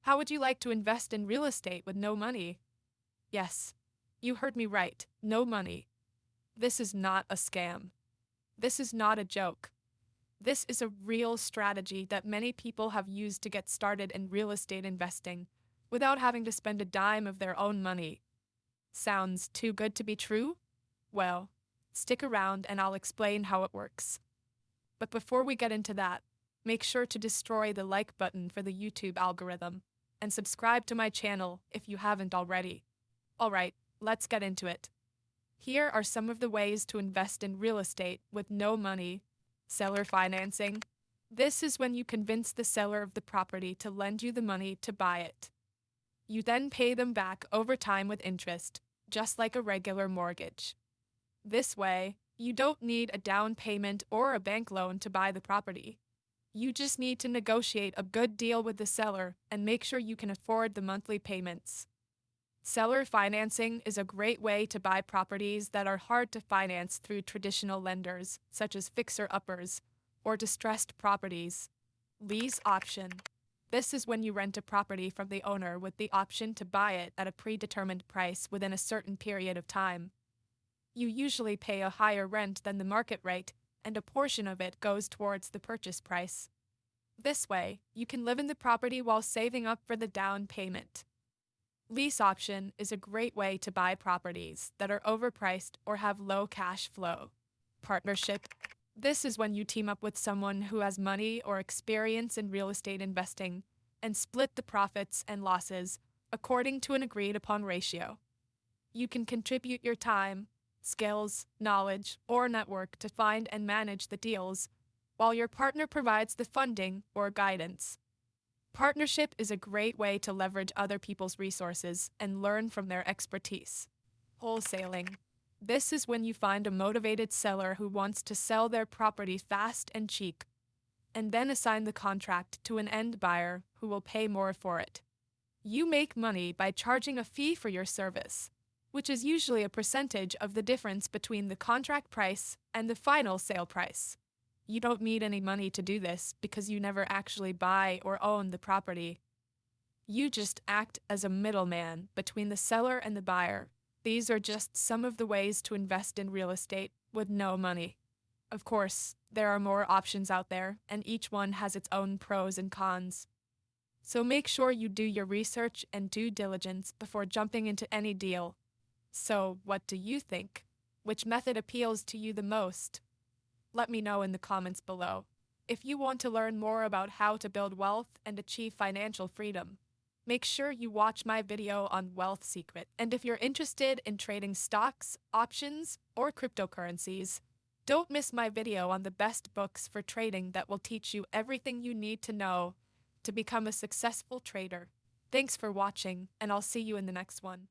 How would you like to invest in real estate with no money? Yes, you heard me right, no money. This is not a scam. This is not a joke. This is a real strategy that many people have used to get started in real estate investing without having to spend a dime of their own money. Sounds too good to be true? Well, stick around and I'll explain how it works. But before we get into that, make sure to destroy the like button for the YouTube algorithm and subscribe to my channel if you haven't already. Alright, let's get into it. Here are some of the ways to invest in real estate with no money. Seller financing. This is when you convince the seller of the property to lend you the money to buy it. You then pay them back over time with interest, just like a regular mortgage. This way, you don't need a down payment or a bank loan to buy the property. You just need to negotiate a good deal with the seller and make sure you can afford the monthly payments. Seller financing is a great way to buy properties that are hard to finance through traditional lenders, such as fixer-uppers, or distressed properties. Lease option. This is when you rent a property from the owner with the option to buy it at a predetermined price within a certain period of time. You usually pay a higher rent than the market rate, and a portion of it goes towards the purchase price. This way, you can live in the property while saving up for the down payment. Lease option is a great way to buy properties that are overpriced or have low cash flow. Partnership. This is when you team up with someone who has money or experience in real estate investing and split the profits and losses according to an agreed upon ratio. You can contribute your time, skills, knowledge, or network to find and manage the deals, while your partner provides the funding or guidance. Partnership is a great way to leverage other people's resources and learn from their expertise. Wholesaling. This is when you find a motivated seller who wants to sell their property fast and cheap, and then assign the contract to an end buyer who will pay more for it. You make money by charging a fee for your service, which is usually a percentage of the difference between the contract price and the final sale price. You don't need any money to do this because you never actually buy or own the property. You just act as a middleman between the seller and the buyer. These are just some of the ways to invest in real estate with no money. Of course, there are more options out there, and each one has its own pros and cons. So make sure you do your research and due diligence before jumping into any deal. So, what do you think? Which method appeals to you the most? Let me know in the comments below. If you want to learn more about how to build wealth and achieve financial freedom, make sure you watch my video on Wealth Secret. And if you're interested in trading stocks, options, or cryptocurrencies, don't miss my video on the best books for trading that will teach you everything you need to know to become a successful trader. Thanks for watching, and I'll see you in the next one.